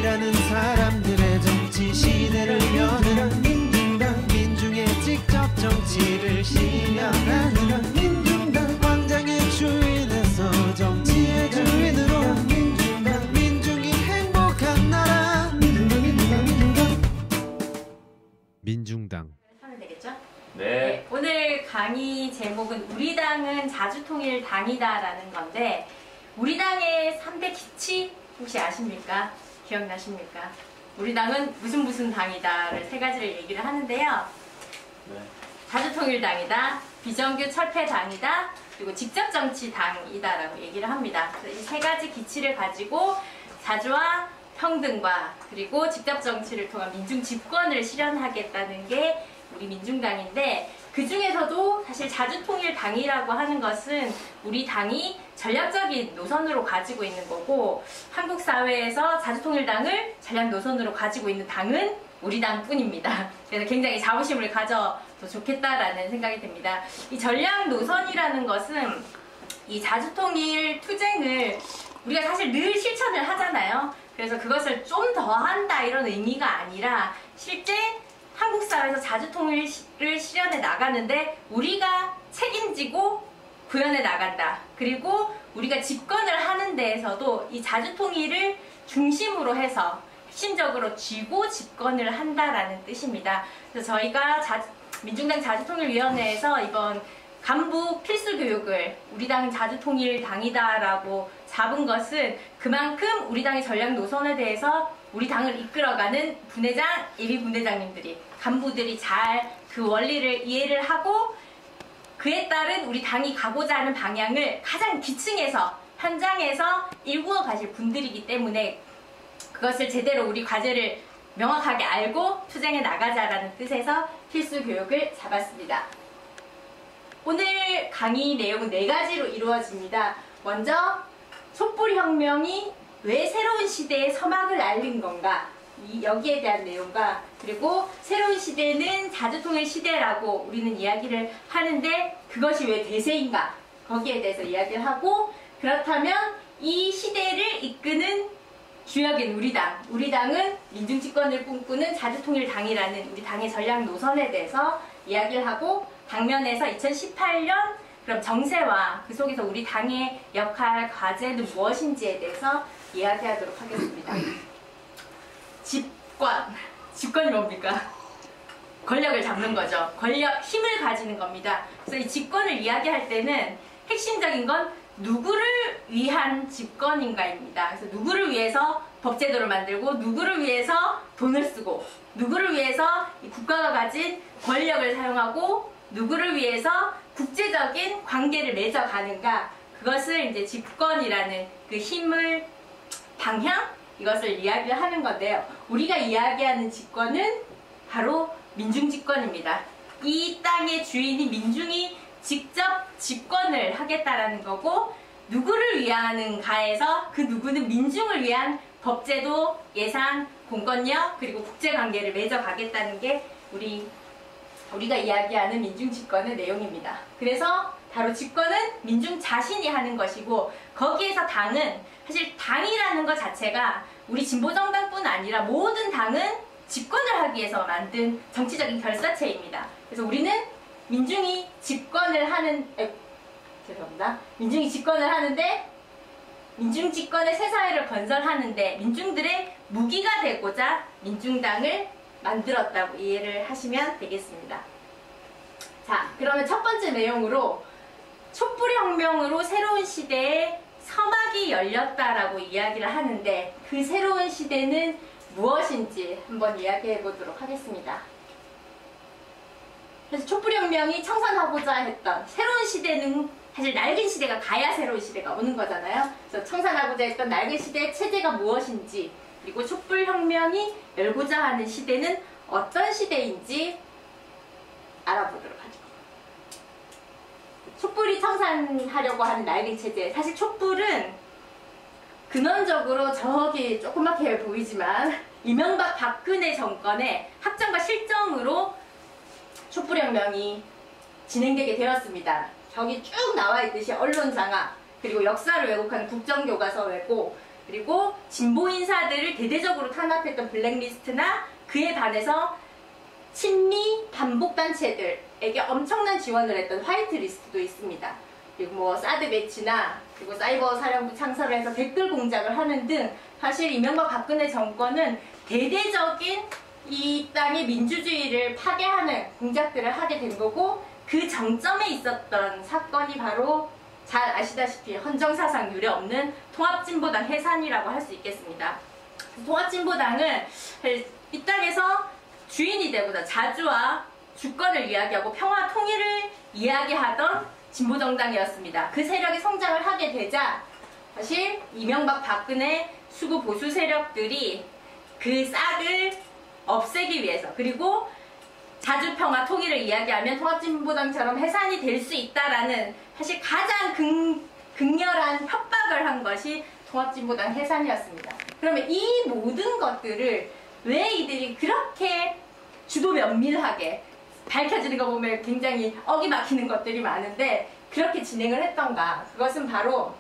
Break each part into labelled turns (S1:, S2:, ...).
S1: 일하는 사람들의 정치 시대를 여는 민중당, 민중의 직접 정치를 실현하는 민중당, 광장의 주인에서 정치의 주인으로 민중당, 민중이 행복한 나라 민중당.
S2: 하면 되겠죠?
S3: 네.
S2: 오늘 강의 제목은 우리 당은 자주통일당이다라는 건데, 우리 당의 3대 기치 혹시 아십니까? 기억나십니까? 우리 당은 무슨 당이다를 세 가지를 얘기를 하는데요.
S3: 네.
S2: 자주통일당이다, 비정규 철폐당이다, 그리고 직접정치당이다라고 얘기를 합니다. 그래서 이 세 가지 기치를 가지고 자주와 평등과 그리고 직접정치를 통한 민중집권을 실현하겠다는 게 우리 민중당인데, 그 중에서도 사실 자주통일당이라고 하는 것은 우리 당이 전략적인 노선으로 가지고 있는 거고, 한국 사회에서 자주통일당을 전략 노선으로 가지고 있는 당은 우리 당뿐입니다. 그래서 굉장히 자부심을 가져도 좋겠다라는 생각이 듭니다. 이 전략 노선이라는 것은 이 자주통일 투쟁을 우리가 사실 늘 실천을 하잖아요. 그래서 그것을 좀 더 한다 이런 의미가 아니라, 실제 한국 사회에서 자주통일을 실현해 나가는데 우리가 책임지고 구현해 나간다. 그리고 우리가 집권을 하는 데에서도 이 자주통일을 중심으로 해서 핵심적으로 쥐고 집권을 한다라는 뜻입니다. 그래서 저희가 민중당 자주통일위원회에서 이번 간부 필수 교육을 우리 당은 자주통일당이다라고 잡은 것은 그만큼 우리 당의 전략 노선에 대해서 우리 당을 이끌어가는 분회장, 예비분회장님들이, 간부들이 잘 그 원리를 이해를 하고 그에 따른 우리 당이 가고자 하는 방향을 가장 기층에서, 현장에서 일구어 가실 분들이기 때문에 그것을 제대로 우리 과제를 명확하게 알고 투쟁해 나가자라는 뜻에서 필수 교육을 잡았습니다. 오늘 강의 내용은 4가지로 이루어집니다. 먼저 촛불혁명이 왜 새로운 시대에 서막을 알린 건가, 여기에 대한 내용과, 그리고 새로운 시대는 자주통일 시대라고 우리는 이야기를 하는데 그것이 왜 대세인가, 거기에 대해서 이야기를 하고, 그렇다면 이 시대를 이끄는 주역인 우리 당은 민중집권을 꿈꾸는 자주통일당이라는 우리 당의 전략 노선에 대해서 이야기를 하고, 당면에서 2018년 그럼 정세와 그 속에서 우리 당의 역할, 과제는 무엇인지에 대해서 이야기하도록 하겠습니다. 집권이 뭡니까? 권력을 잡는 거죠. 힘을 가지는 겁니다. 그래서 이 집권을 이야기할 때는 핵심적인 건 누구를 위한 집권인가입니다. 그래서 누구를 위해서 법제도를 만들고, 누구를 위해서 돈을 쓰고, 누구를 위해서 이 국가가 가진 권력을 사용하고, 누구를 위해서 국제적인 관계를 맺어가는가, 그것을 이제 집권이라는 그 힘을, 방향, 이것을 이야기를 하는 건데요. 우리가 이야기하는 집권은 바로 민중집권입니다. 이 땅의 주인인 민중이 직접 집권을 하겠다라는 거고, 누구를 위하는가에서 그 누구는 민중을 위한 법제도, 예산, 공권력, 그리고 국제관계를 맺어가겠다는 게 우리가 이야기하는 민중집권의 내용입니다. 그래서 바로 집권은 민중 자신이 하는 것이고, 거기에서 당은, 사실 당이라는 것 자체가 우리 진보정당뿐 아니라 모든 당은 집권을 하기 위해서 만든 정치적인 결사체입니다. 그래서 우리는 민중이 집권을 하는데, 민중집권의 새사회를 건설하는데 민중들의 무기가 되고자 민중당을 만들었다고 이해를 하시면 되겠습니다. 자, 그러면 첫 번째 내용으로 촛불혁명으로 새로운 시대에 서막이 열렸다라고 이야기를 하는데, 그 새로운 시대는 무엇인지 한번 이야기해 보도록 하겠습니다. 그래서 촛불혁명이 청산하고자 했던 새로운 시대는 사실 낡은 시대가 가야 새로운 시대가 오는 거잖아요. 그래서 청산하고자 했던 낡은 시대의 체제가 무엇인지, 그리고 촛불혁명이 열고자 하는 시대는 어떤 시대인지 알아보도록 하죠. 촛불이 청산하려고 하는 낡은 체제, 사실 촛불은 근원적으로 저기 조그맣게 보이지만 이명박 박근혜 정권의 학정과 실정으로 촛불혁명이 진행되게 되었습니다. 저기 쭉 나와 있듯이 언론 장악, 그리고 역사를 왜곡하는 국정교과서 왜곡, 그리고 진보 인사들을 대대적으로 탄압했던 블랙리스트나 그에 반해서 친미 반복단체들에게 엄청난 지원을 했던 화이트리스트도 있습니다. 그리고 뭐 사드 배치나 그리고 사이버 사령부 창설을 해서 댓글 공작을 하는 등 사실 이명박 박근혜 정권은 대대적인 이 땅의 민주주의를 파괴하는 공작들을 하게 된 거고, 그 정점에 있었던 사건이 바로 잘 아시다시피 헌정사상 유례 없는 통합진보당 해산이라고 할 수 있겠습니다. 통합진보당은 이 땅에서 주인이 되고자 자주와 주권을 이야기하고 평화 통일을 이야기하던 진보정당이었습니다. 그 세력이 성장을 하게 되자 사실 이명박 박근혜 수구 보수 세력들이 그 싹을 없애기 위해서, 그리고 자주평화 통일을 이야기하면 통합진보당처럼 해산이 될 수 있다라는 사실 가장 극렬한 협박을 한 것이 통합진보당 해산이었습니다. 그러면 이 모든 것들을 왜 이들이 그렇게 주도 면밀하게 밝혀지는 거 보면 굉장히 어기 막히는 것들이 많은데 그렇게 진행을 했던가? 그것은 바로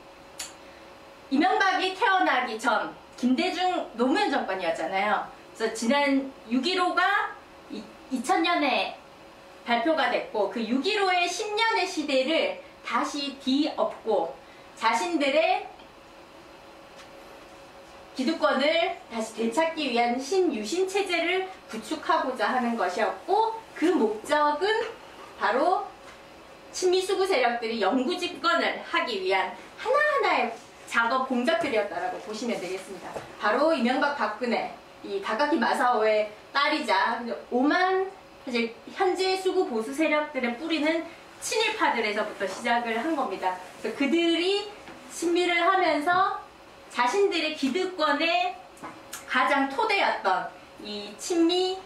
S2: 이명박이 태어나기 전 김대중 노무현 정권이었잖아요. 그래서 지난 6.15가 2000년에 발표가 됐고, 그 6.15의 10년의 시대를 다시 뒤엎고 자신들의 기득권을 다시 되찾기 위한 신유신 체제를 구축하고자 하는 것이었고, 그 목적은 바로 친미수구 세력들이 영구 집권을 하기 위한 하나하나의 작업 공작들이었다라고 보시면 되겠습니다. 바로 이명박 박근혜, 이 다카키 마사오의 딸이자 사실 현재 수구 보수 세력들의 뿌리는 친일파들에서부터 시작을 한 겁니다. 그래서 그들이 친미를 하면서 자신들의 기득권의 가장 토대였던 이 친미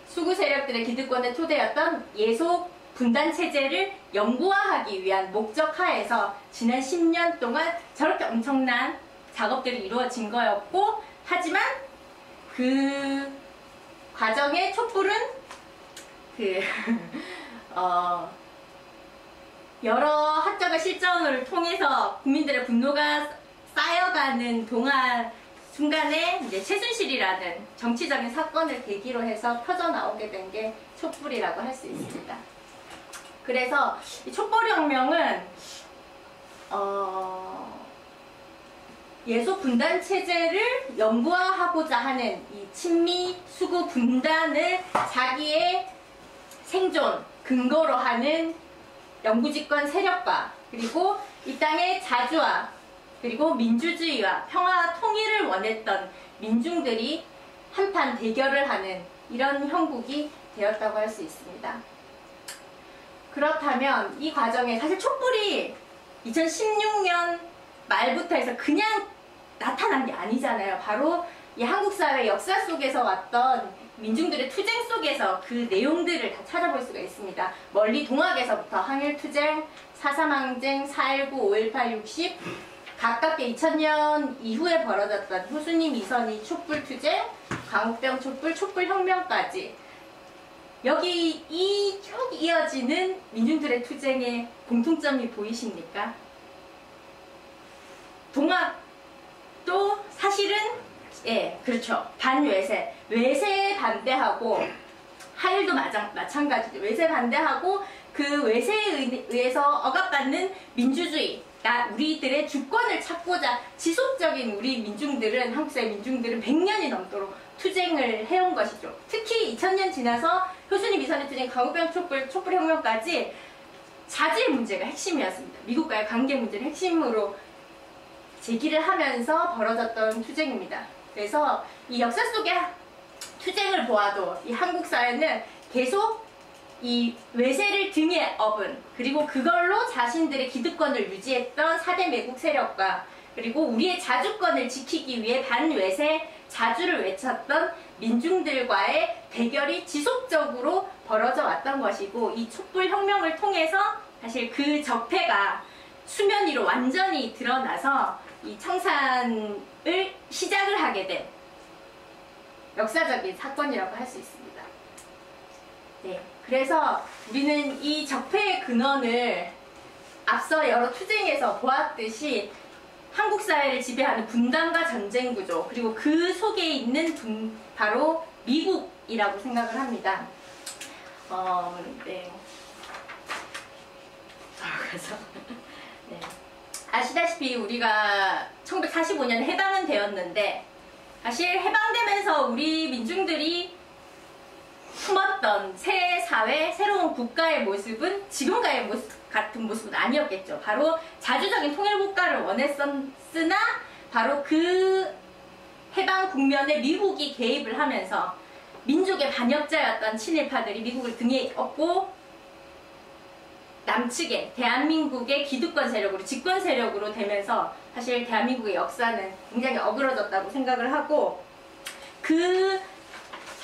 S2: 수구 세력들의 기득권의 토대였던 예속 분단 체제를 영구화하기 위한 목적 하에서 지난 10년 동안 저렇게 엄청난 작업들이 이루어진 거였고, 하지만 그 과정의 촛불은 여러 학자가 실정을 통해서 국민들의 분노가 쌓여가는 순간에 이제 최순실이라는 정치적인 사건을 계기로 해서 퍼져나오게 된 게 촛불이라고 할 수 있습니다. 그래서 이 촛불혁명은 예속 분단 체제를 영구화하고자 하는 이 친미 수구 분단을 자기의 생존 근거로 하는 영구집권 세력과, 그리고 이 땅의 자주와 그리고 민주주의와 평화 통일을 원했던 민중들이 한판 대결을 하는 이런 형국이 되었다고 할 수 있습니다. 그렇다면 이 과정에 사실 촛불이 2016년 말부터 해서 그냥 나타난 게 아니잖아요. 바로 이 한국 사회 역사 속에서 왔던 민중들의 투쟁 속에서 그 내용들을 다 찾아볼 수가 있습니다. 멀리 동학에서부터 항일투쟁, 4.3항쟁, 4.19, 5.18, 60 가깝게 2000년 이후에 벌어졌던 효수님 이선희 촛불투쟁, 광우병 촛불, 촛불혁명까지 여기 쭉 이어지는 민중들의 투쟁의 공통점이 보이십니까? 동학도 사실은 그렇죠. 반외세, 외세에 반대하고 하일도 마찬가지죠. 외세 반대하고 그 외세에 의해서 억압받는 민주주의, 우리들의 주권을 찾고자 지속적인 우리 민중들은, 한국사회 민중들은 100년이 넘도록 투쟁을 해온 것이죠. 특히 2000년 지나서 효수님 이선희 투쟁, 광우병 촛불, 촛불혁명까지 자질 문제가 핵심이었습니다. 미국과의 관계 문제를 핵심으로 제기를 하면서 벌어졌던 투쟁입니다. 그래서 이 역사 속의 투쟁을 보아도 이 한국 사회는 계속 이 외세를 등에 업은, 그리고 그걸로 자신들의 기득권을 유지했던 4대 매국 세력과, 그리고 우리의 자주권을 지키기 위해 반외세 자주를 외쳤던 민중들과의 대결이 지속적으로 벌어져 왔던 것이고, 이 촛불혁명을 통해서 사실 그 적폐가 수면 위로 완전히 드러나서 이 청산을 시작을 하게 된 역사적인 사건이라고 할 수 있습니다. 네, 그래서 우리는 이 적폐의 근원을 앞서 여러 투쟁에서 보았듯이 한국 사회를 지배하는 분단과 전쟁 구조, 그리고 그 속에 있는 바로 미국이라고 생각을 합니다. 네. 그래서 네. 아시다시피 우리가 1945년 해방은 되었는데, 사실 해방되면서 우리 민중들이 품었던 새 사회, 새로운 국가의 모습은 지금과의 같은 모습은 아니었겠죠. 바로 자주적인 통일국가를 원했으나 바로 그 해방 국면에 미국이 개입을 하면서 민족의 반역자였던 친일파들이 미국을 등에 업고 남측의 대한민국의 기득권 세력으로, 집권 세력으로 되면서 사실 대한민국의 역사는 굉장히 어그러졌다고 생각을 하고, 그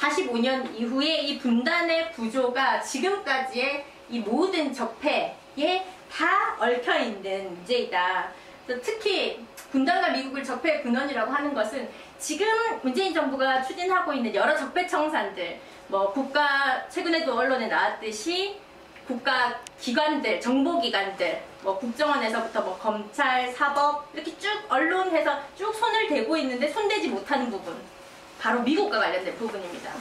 S2: 45년 이후에 이 분단의 구조가 지금까지의 이 모든 적폐에 다 얽혀있는 문제이다. 특히 분단과 미국을 적폐의 근원이라고 하는 것은 지금 문재인 정부가 추진하고 있는 여러 적폐 청산들, 최근에도 언론에 나왔듯이 국가 기관들, 정보기관들, 국정원에서부터 검찰, 사법 이렇게 쭉 언론해서 쭉 손을 대고 있는데 손대지 못하는 부분, 바로 미국과 관련된 부분입니다.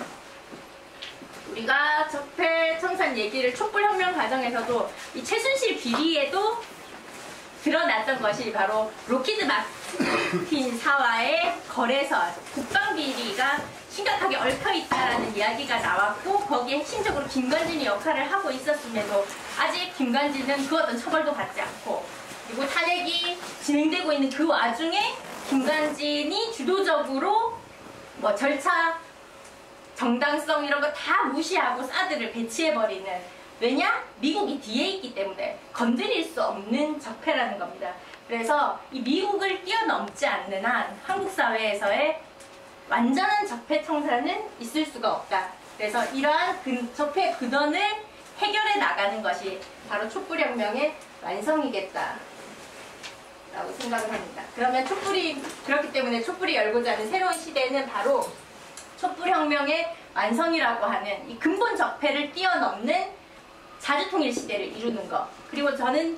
S2: 우리가 적폐 청산 얘기를 촛불혁명 과정에서도 이 최순실 비리에도 드러났던 것이 바로 로키드 마틴 사와의 거래설, 국방비리가 심각하게 얽혀있다라는 이야기가 나왔고, 거기에 핵심적으로 김관진이 역할을 하고 있었음에도 아직 김관진은 그 어떤 처벌도 받지 않고, 그리고 탄핵이 진행되고 있는 그 와중에 김관진이 주도적으로 절차, 정당성 이런 거 다 무시하고 사드를 배치해버리는, 왜냐? 미국이 뒤에 있기 때문에 건드릴 수 없는 적폐라는 겁니다. 그래서 이 미국을 뛰어넘지 않는 한 한국 사회에서의 완전한 적폐 청산은 있을 수가 없다. 그래서 이러한 적폐 근원을 해결해 나가는 것이 바로 촛불혁명의 완성이겠다 라고 생각을 합니다. 그렇기 때문에 촛불이 열고자 하는 새로운 시대는 바로 촛불혁명의 완성이라고 하는 이 근본 적폐를 뛰어넘는 자주통일 시대를 이루는 것. 그리고 저는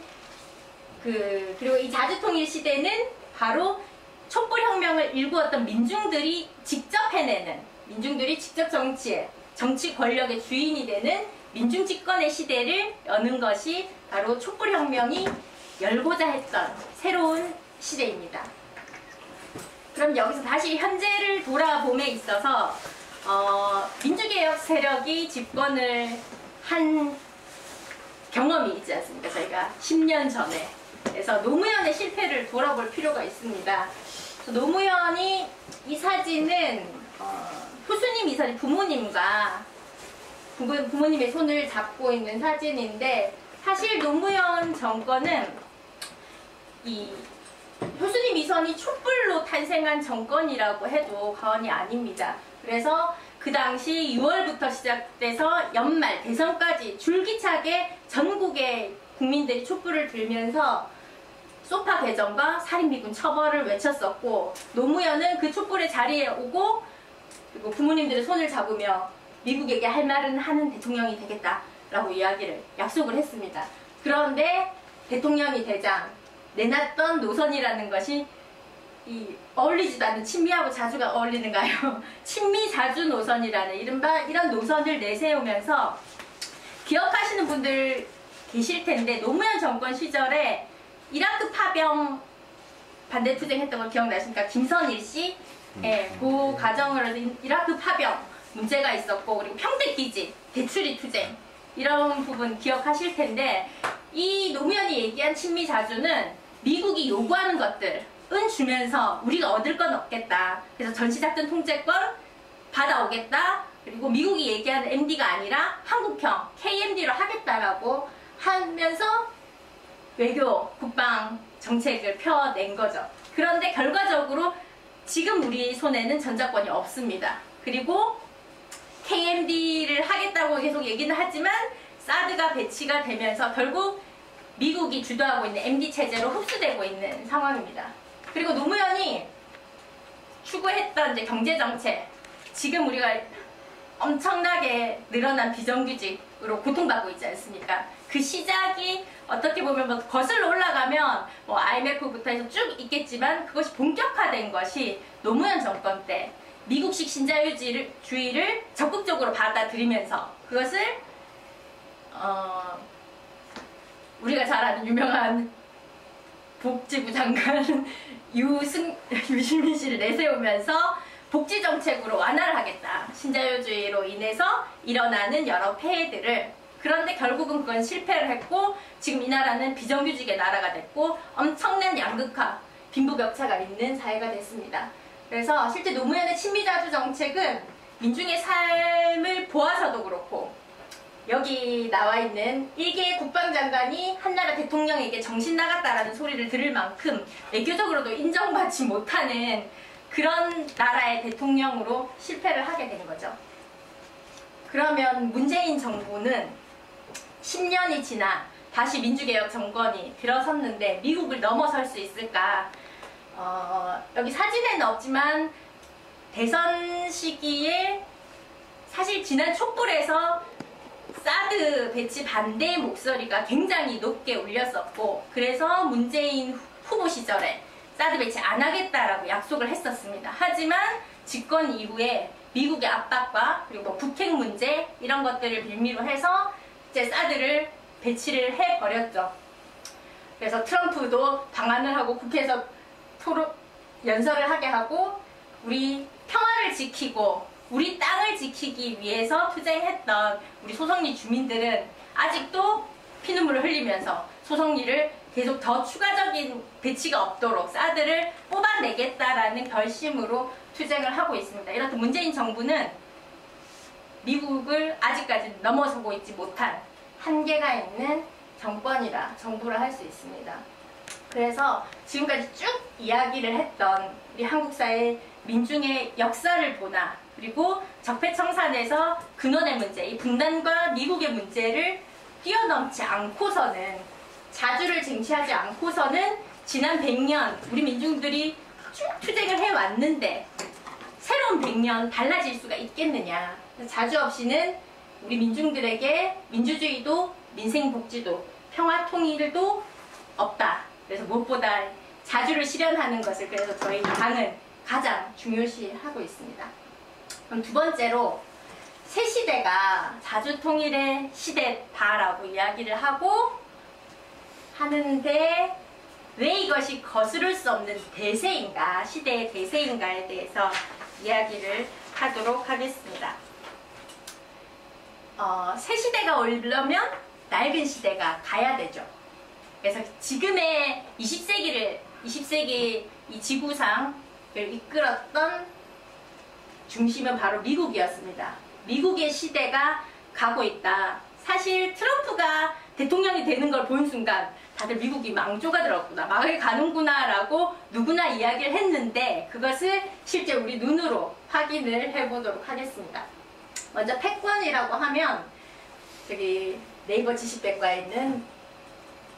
S2: 그리고 이 자주통일 시대는 바로 촛불혁명을 일구었던 민중들이 직접 해내는, 민중들이 직접 정치 권력의 주인이 되는 민중집권의 시대를 여는 것이 바로 촛불혁명이 열고자 했던 새로운 시대입니다. 그럼 여기서 다시 현재를 돌아봄에 있어서 민주개혁 세력이 집권을 한 경험이 있지 않습니까? 저희가 10년 전에. 그래서 노무현의 실패를 돌아볼 필요가 있습니다. 노무현이 이 사진은 효수님 이사님 부모님의 손을 잡고 있는 사진인데, 사실 노무현 정권은 이 효수님 이선이 촛불로 탄생한 정권이라고 해도 과언이 아닙니다. 그래서 그 당시 6월부터 시작돼서 연말 대선까지 줄기차게 전국의 국민들이 촛불을 들면서 소파 개정과 살인미군 처벌을 외쳤었고, 노무현은 그 촛불의 자리에 오고, 그리고 부모님들의 손을 잡으며 미국에게 할 말은 하는 대통령이 되겠다라고 약속을 했습니다. 그런데 대통령이 되자 내놨던 노선이라는 것이 어울리지도 않는, 친미하고 자주가 어울리는가요? 친미 자주 노선이라는 이른바 이런 노선을 내세우면서, 기억하시는 분들 계실 텐데 노무현 정권 시절에 이라크 파병 반대투쟁했던 거 기억나십니까? 김선일 씨? 그 과정으로 이라크 파병 문제가 있었고, 그리고 평택기지, 대추리 투쟁 이런 부분 기억하실 텐데, 이 노무현이 얘기한 친미 자주는 미국이 요구하는 것들은 주면서 우리가 얻을 건 없겠다. 그래서 전시작전 통제권 받아오겠다. 그리고 미국이 얘기하는 MD가 아니라 한국형 KMD로 하겠다라고 하면서 외교, 국방 정책을 펴낸 거죠. 그런데 결과적으로 지금 우리 손에는 전자권이 없습니다. 그리고 KMD를 하겠다고 계속 얘기는 하지만 사드가 배치가 되면서 결국 미국이 주도하고 있는 MD 체제로 흡수되고 있는 상황입니다. 그리고 노무현이 추구했던 이제 경제정책, 지금 우리가 엄청나게 늘어난 비정규직으로 고통받고 있지 않습니까? 그 시작이 어떻게 보면 뭐 거슬러 올라가면 뭐 IMF부터 해서 쭉 있겠지만 그것이 본격화된 것이 노무현 정권 때 미국식 신자유주의를 적극적으로 받아들이면서 그것을 우리가 잘 아는 유명한 복지부 장관 유시민 씨를 내세우면서 복지 정책으로 완화를 하겠다. 신자유주의로 인해서 일어나는 여러 폐해들을. 그런데 결국은 그건 실패를 했고 지금 이 나라는 비정규직의 나라가 됐고 엄청난 양극화, 빈부격차가 있는 사회가 됐습니다. 그래서 실제 노무현의 친미자주 정책은 민중의 삶을 보아서도 그렇고 여기 나와 있는 1개 국방장관이 한나라 대통령에게 정신 나갔다라는 소리를 들을 만큼 외교적으로도 인정받지 못하는 그런 나라의 대통령으로 실패를 하게 된 거죠. 그러면 문재인 정부는 10년이 지나 다시 민주개혁 정권이 들어섰는데 미국을 넘어설 수 있을까? 여기 사진에는 없지만 대선 시기에 사실 지난 촛불에서 사드 배치 반대의 목소리가 굉장히 높게 울렸었고 그래서 문재인 후보 시절에 사드 배치 안 하겠다라고 약속을 했었습니다. 하지만 집권 이후에 미국의 압박과 그리고 북핵 문제 이런 것들을 빌미로 해서 이제 사드를 배치를 해버렸죠. 그래서 트럼프도 방한을 하고 국회에서 연설을 하게 하고 우리 평화를 지키고 우리 땅을 지키기 위해서 투쟁했던 우리 소송리 주민들은 아직도 피눈물을 흘리면서 소송리를 계속 더 추가적인 배치가 없도록 사드를 뽑아내겠다라는 결심으로 투쟁을 하고 있습니다. 이렇듯 문재인 정부는 미국을 아직까지 넘어서고 있지 못한 한계가 있는 정부라 할 수 있습니다. 그래서 지금까지 쭉 이야기를 했던 우리 한국 사회 민중의 역사를 보나 그리고 적폐청산에서 근원의 문제, 이 분단과 미국의 문제를 뛰어넘지 않고서는 자주를 쟁취하지 않고서는 지난 100년 우리 민중들이 쭉 투쟁을 해왔는데 새로운 100년 달라질 수가 있겠느냐. 자주 없이는 우리 민중들에게 민주주의도 민생복지도 평화통일도 없다. 그래서 무엇보다 자주를 실현하는 것을 그래서 저희 당은 가장 중요시하고 있습니다. 그럼 두 번째로 새 시대가 자주통일의 시대다라고 이야기를 하는데 왜 이것이 거스를 수 없는 대세인가, 시대의 대세인가에 대해서 이야기를 하도록 하겠습니다. 새 시대가 오려면 낡은 시대가 가야 되죠. 그래서 지금의 20세기 이 지구상을 이끌었던 중심은 바로 미국이었습니다. 미국의 시대가 가고 있다. 사실 트럼프가 대통령이 되는 걸 본 순간 다들 미국이 망조가 들었구나, 망하게 가는구나 라고 누구나 이야기를 했는데 그것을 실제 우리 눈으로 확인을 해보도록 하겠습니다. 먼저 패권이라고 하면 저기 네이버 지식백과에 있는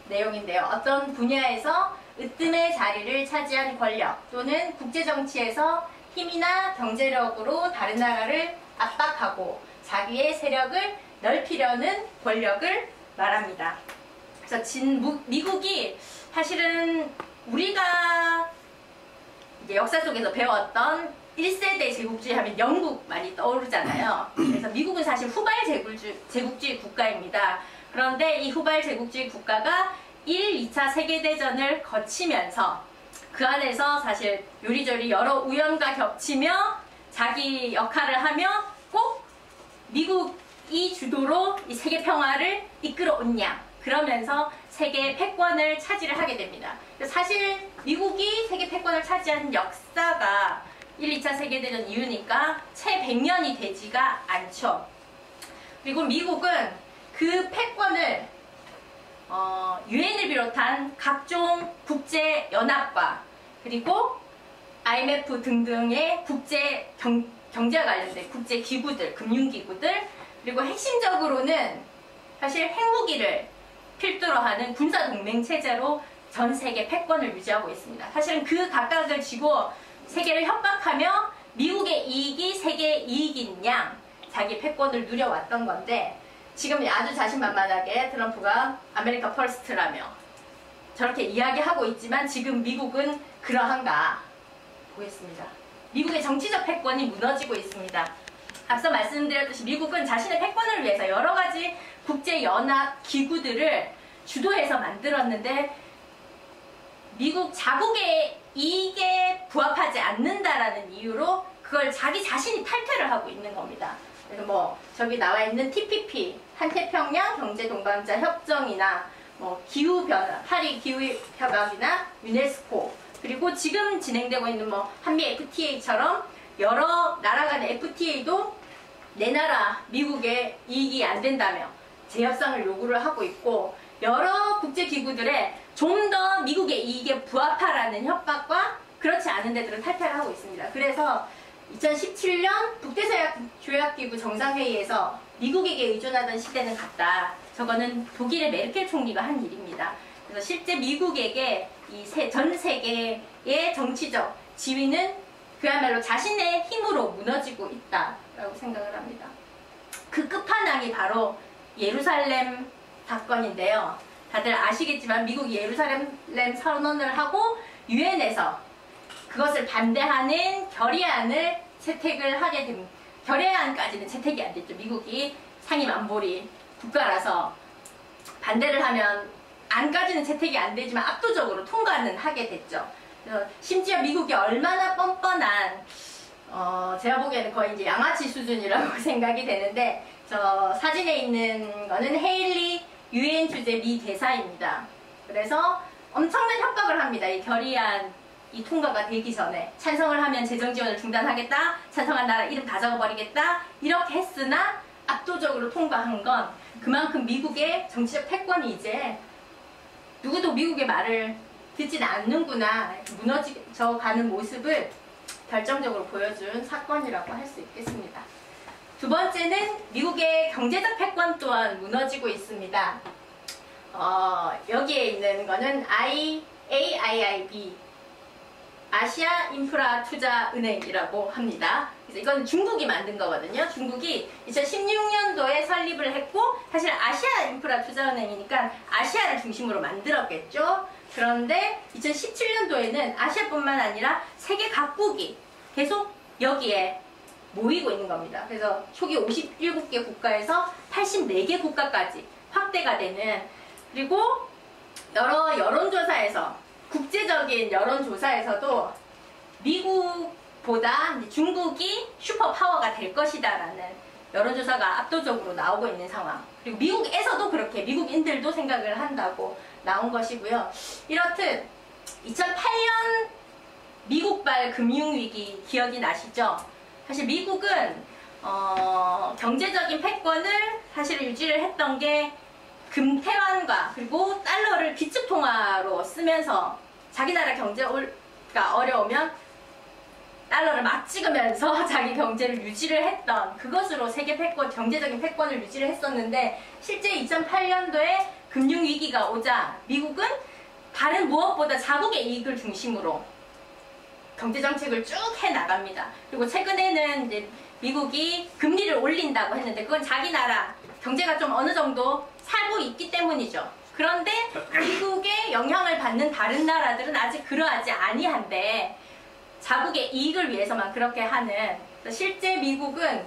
S2: 내용인데요. 어떤 분야에서 으뜸의 자리를 차지한 권력 또는 국제정치에서 힘이나 경제력으로 다른 나라를 압박하고 자기의 세력을 넓히려는 권력을 말합니다. 그래서 미국이 사실은 우리가 이제 역사 속에서 배웠던 1세대 제국주의 하면 영국 많이 떠오르잖아요. 그래서 미국은 사실 후발 제국주의 국가입니다. 그런데 이 후발 제국주의 국가가 1, 2차 세계대전을 거치면서 그 안에서 사실 요리조리 여러 우연과 겹치며 자기 역할을 하며 꼭 미국이 주도로 이 세계 평화를 이끌어온냐, 그러면서 세계 패권을 차지를 하게 됩니다. 사실 미국이 세계 패권을 차지한 역사가 1, 2차 세계대전 이후니까 채 100년이 되지가 않죠. 그리고 미국은 그 패권을 유엔을 비롯한 각종 국제연합과 그리고 IMF 등등의 국제 경제와 관련된 국제기구들, 금융기구들, 그리고 핵심적으로는 사실 핵무기를 필두로 하는 군사동맹체제로 전 세계 패권을 유지하고 있습니다. 사실은 그 각각을 쥐고 세계를 협박하며 미국의 이익이 세계의 이익인 양 자기 패권을 누려왔던 건데 지금 아주 자신만만하게 트럼프가 아메리카 퍼스트라며 저렇게 이야기하고 있지만 지금 미국은 그러한가 보겠습니다. 미국의 정치적 패권이 무너지고 있습니다. 앞서 말씀드렸듯이 미국은 자신의 패권을 위해서 여러 가지 국제연합 기구들을 주도해서 만들었는데 미국 자국의 이익에 부합하지 않는다라는 이유로 그걸 자기 자신이 탈퇴를 하고 있는 겁니다. 그래서 뭐 저기 나와 있는 TPP, 한태평양 경제동반자 협정이나 뭐 기후변화, 파리 기후협약이나 유네스코, 그리고 지금 진행되고 있는 뭐 한미 FTA처럼 여러 나라 간의 FTA도 내 나라 미국의 이익이 안 된다며 재협상을 요구를 하고 있고 여러 국제기구들에 좀 더 미국의 이익에 부합하라는 협박과 그렇지 않은 데들은 탈퇴를 하고 있습니다. 그래서 2017년 북대서약조약기구 정상회의에서 미국에게 의존하던 시대는 갔다. 저거는 독일의 메르켈 총리가 한 일입니다. 그래서 실제 미국에게 이 전 세계의 정치적 지위는 그야말로 자신의 힘으로 무너지고 있다라고 생각을 합니다. 그 끝판왕이 바로 예루살렘 사건인데요. 다들 아시겠지만 미국이 예루살렘 선언을 하고 유엔에서 그것을 반대하는 결의안을 채택을 하게 됩니다. 결의안까지는 채택이 안 됐죠. 미국이 상임안보리 국가라서 반대를 하면 안까지는 채택이 안 되지만 압도적으로 통과는 하게 됐죠. 그래서 심지어 미국이 얼마나 뻔뻔한 제가 보기에는 거의 이제 양아치 수준이라고 생각이 되는데 저 사진에 있는 거는 헤일리 유엔 주재 미 대사입니다. 그래서 엄청난 협박을 합니다. 이 결의안 이 통과가 되기 전에 찬성을 하면 재정 지원을 중단하겠다, 찬성한 나라 이름 다 적어버리겠다 이렇게 했으나 압도적으로 통과한 건 그만큼 미국의 정치적 패권이 이제 누구도 미국의 말을 듣진 않는구나 무너져 가는 모습을 결정적으로 보여준 사건이라고 할 수 있겠습니다. 두 번째는 미국의 경제적 패권 또한 무너지고 있습니다. 여기에 있는 거는 AIIB 아시아 인프라 투자 은행이라고 합니다. 그래서 이건 중국이 만든 거거든요. 중국이 2016년도에 설립을 했고 사실 아시아 인프라 투자 은행이니까 아시아를 중심으로 만들었겠죠. 그런데 2017년도에는 아시아뿐만 아니라 세계 각국이 계속 여기에 모이고 있는 겁니다. 그래서 초기 57개 국가에서 84개 국가까지 확대가 되는, 그리고 여러 여론조사에서 국제적인 여론조사에서도 미국보다 중국이 슈퍼파워가 될 것이다 라는 여론조사가 압도적으로 나오고 있는 상황, 그리고 미국에서도 그렇게 미국인들도 생각을 한다고 나온 것이고요. 이렇듯 2008년 미국발 금융위기 기억이 나시죠? 사실 미국은 경제적인 패권을 사실 유지를 했던 게 금태환과 그리고 달러를 기축통화로 쓰면서 자기 나라 경제가 어려우면 달러를 막 찍으면서 자기 경제를 유지를 했던 그것으로 세계 패권, 경제적인 패권을 유지를 했었는데 실제 2008년도에 금융위기가 오자 미국은 다른 무엇보다 자국의 이익을 중심으로 경제정책을 쭉 해나갑니다. 그리고 최근에는 이제 미국이 금리를 올린다고 했는데 그건 자기 나라 경제가 좀 어느 정도 살고 있기 때문이죠. 그런데 미국의 영향을 받는 다른 나라들은 아직 그러하지 아니한데 자국의 이익을 위해서만 그렇게 하는, 실제 미국은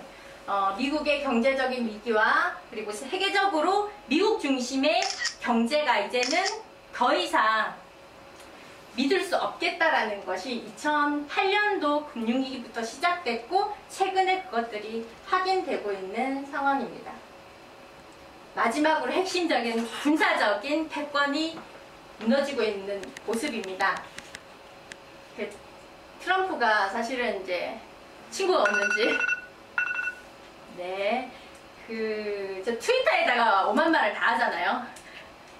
S2: 미국의 경제적인 위기와 그리고 세계적으로 미국 중심의 경제가 이제는 더 이상 믿을 수 없겠다라는 것이 2008년도 금융위기부터 시작됐고 최근에 그것들이 확인되고 있는 상황입니다. 마지막으로 핵심적인 군사적인 패권이 무너지고 있는 모습입니다. 트럼프가 사실은 이제 친구가 없는지 저 트위터에다가 오만 말을 다 하잖아요.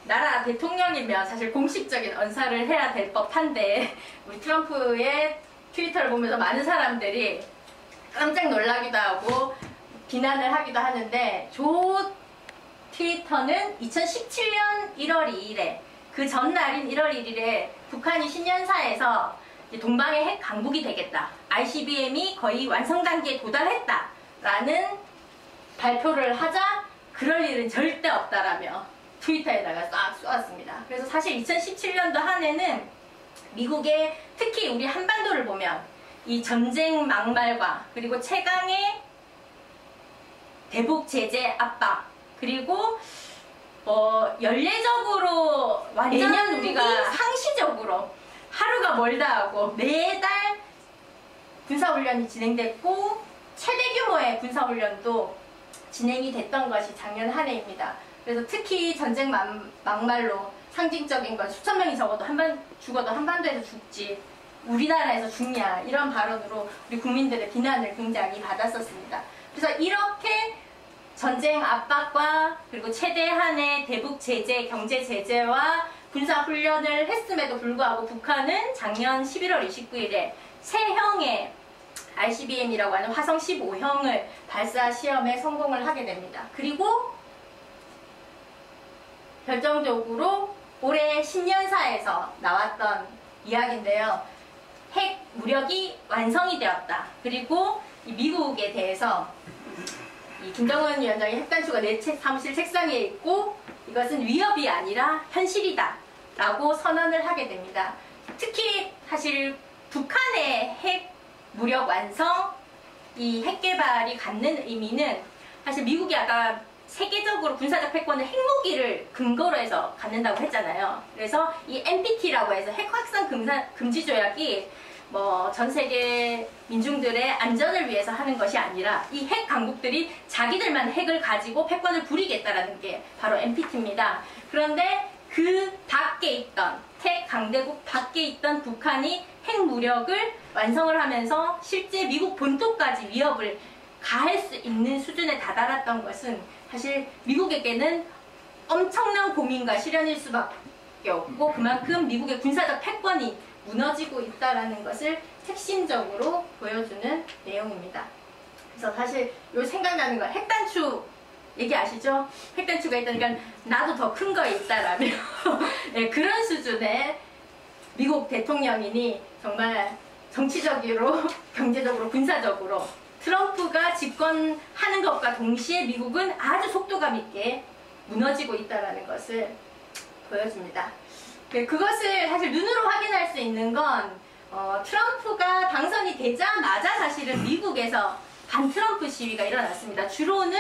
S2: 나라 대통령이면 사실 공식적인 언사를 해야 될 법한데 우리 트럼프의 트위터를 보면서 많은 사람들이 깜짝 놀라기도 하고 비난을 하기도 하는데 조 트위터는 2017년 1월 2일에 그 전날인 1월 1일에 북한이 신년사에서 동방의 핵 강국이 되겠다, ICBM이 거의 완성 단계에 도달했다 라는 발표를 하자 그럴 일은 절대 없다라며 트위터에다가 싹 쏘았습니다. 그래서 사실 2017년도 한 해는 미국의 특히 우리 한반도를 보면 이 전쟁 막말과 그리고 최강의 대북 제재 압박 그리고 연례적으로 완전 우리가 상시적으로 하루가 멀다 하고 매달 군사훈련이 진행됐고 최대 규모의 군사훈련도 진행이 됐던 것이 작년 한 해입니다. 그래서 특히 전쟁 막말로 상징적인 건 수천 명이 죽어도 한반도에서 죽지 우리나라에서 죽냐 이런 발언으로 우리 국민들의 비난을 굉장히 받았었습니다. 그래서 이렇게 전쟁 압박과 그리고 최대한의 대북 제재, 경제 제재와 군사 훈련을 했음에도 불구하고 북한은 작년 11월 29일에 새형의 ICBM이라고 하는 화성 15형을 발사 시험에 성공을 하게 됩니다. 그리고 결정적으로 올해 신년사에서 나왔던 이야기인데요. 핵 무력이 완성이 되었다. 그리고 이 미국에 대해서 이 김정은 위원장의 핵단추가 내 사무실 책상에 있고 이것은 위협이 아니라 현실이다 라고 선언을 하게 됩니다. 특히 사실 북한의 핵 무력 완성, 이 핵 개발이 갖는 의미는 사실 미국이 아까 세계적으로 군사적 패권을 핵무기를 근거로 해서 갖는다고 했잖아요. 그래서 이 NPT라고 해서 핵 확산 금지 조약이 뭐 전 세계 민중들의 안전을 위해서 하는 것이 아니라 이 핵 강국들이 자기들만 핵을 가지고 패권을 부리겠다라는 게 바로 NPT입니다. 그런데 그 밖에 있던 핵 강대국 밖에 있던 북한이 핵 무력을 완성을 하면서 실제 미국 본토까지 위협을 가할 수 있는 수준에 다다랐던 것은 사실 미국에게는 엄청난 고민과 시련일 수밖에 없고 그만큼 미국의 군사적 패권이 무너지고 있다는 것을 핵심적으로 보여주는 내용입니다. 그래서 사실 요 생각나는 건 핵단추 얘기 아시죠? 핵단추가 있다니까 나도 더 큰 거 있다라며 네, 그런 수준의 미국 대통령이니 정말 정치적으로 경제적으로 군사적으로 트럼프가 집권하는 것과 동시에 미국은 아주 속도감 있게 무너지고 있다는 것을 보여줍니다. 그것을 사실 눈으로 확인할 수 있는 건 트럼프가 당선이 되자마자 사실은 미국에서 반트럼프 시위가 일어났습니다. 주로는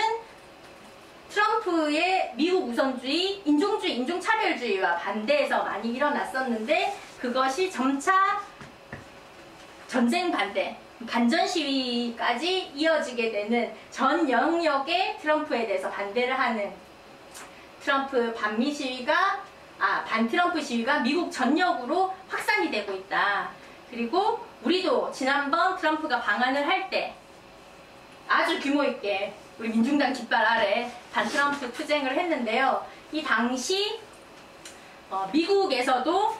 S2: 트럼프의 미국 우선주의, 인종주의, 인종차별주의와 반대해서 많이 일어났었는데 그것이 점차 전쟁 반대, 반전 시위까지 이어지게 되는 전 영역의 트럼프에 대해서 반대를 하는 트럼프 반미 시위가 반트럼프 시위가 미국 전역으로 확산이 되고 있다. 그리고 우리도 지난번 트럼프가 방한을 할 때 아주 규모 있게 우리 민중당 깃발 아래 반트럼프 투쟁을 했는데요. 이 당시 미국에서도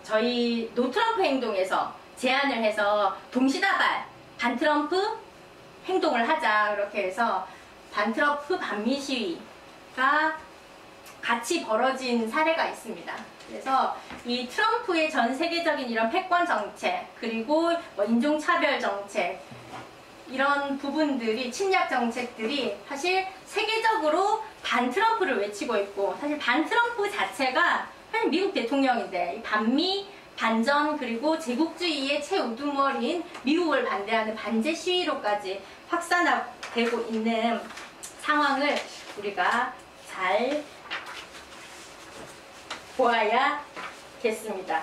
S2: 저희 노트럼프 행동에서 제안을 해서 동시다발 반트럼프 행동을 하자 그렇게 해서 반트럼프 반미 시위가 같이 벌어진 사례가 있습니다. 그래서 이 트럼프의 전 세계적인 이런 패권 정책 그리고 뭐 인종차별 정책 이런 부분들이 침략 정책들이 사실 세계적으로 반트럼프를 외치고 있고 사실 반트럼프 자체가 사실 미국 대통령인데 이 반미 반전 그리고 제국주의의 최우두머리인 미국을 반대하는 반제 시위로까지 확산되고 있는 상황을 우리가 잘 보아야겠습니다.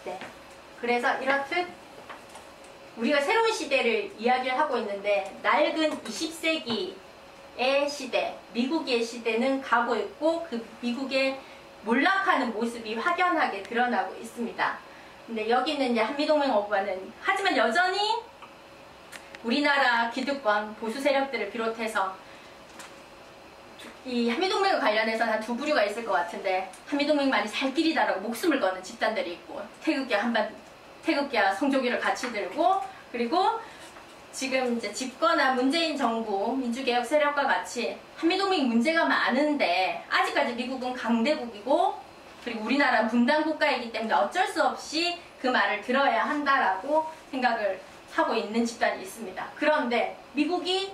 S2: 네, 그래서 이렇듯 우리가 새로운 시대를 이야기를 하고 있는데 낡은 20세기의 시대, 미국의 시대는 가고 있고 그 미국의 몰락하는 모습이 확연하게 드러나고 있습니다. 근데 여기는 이제 한미동맹 어부하는 하지만 여전히 우리나라 기득권 보수 세력들을 비롯해서 이 한미동맹과 관련해서 한 두 부류가 있을 것 같은데 한미동맹만이 살 길이다라고 목숨을 거는 집단들이 있고 태극기와 성조기를 같이 들고 그리고 지금 이제 집권한 문재인 정부 민주개혁 세력과 같이 한미동맹 문제가 많은데 아직까지 미국은 강대국이고 그리고 우리나라는 분단 국가이기 때문에 어쩔 수 없이 그 말을 들어야 한다라고 생각을 하고 있는 집단이 있습니다. 그런데 미국이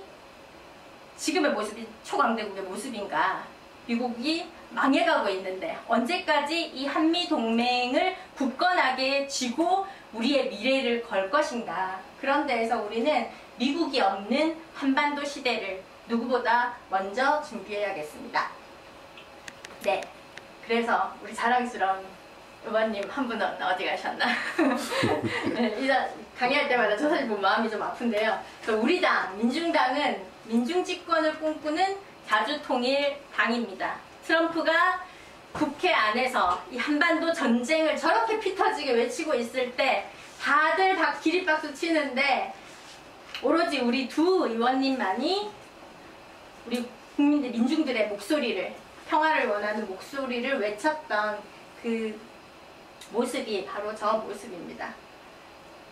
S2: 지금의 모습이 초강대국의 모습인가? 미국이 망해가고 있는데 언제까지 이 한미동맹을 굳건하게 쥐고 우리의 미래를 걸 것인가? 그런 데에서 우리는 미국이 없는 한반도 시대를 누구보다 먼저 준비해야겠습니다. 네, 그래서 우리 자랑스러운 의원님 한 분은 어디 가셨나? 네, 강의할 때마다 저 사실 보면 마음이 좀 아픈데요. 우리 당, 민중당은 민중집권을 꿈꾸는 자주통일당입니다. 트럼프가 국회 안에서 이 한반도 전쟁을 저렇게 피 터지게 외치고 있을 때 다들 기립박수 치는데 오로지 우리 두 의원님만이 우리 국민들, 민중들의 목소리를, 평화를 원하는 목소리를 외쳤던 그 모습이 바로 저 모습입니다.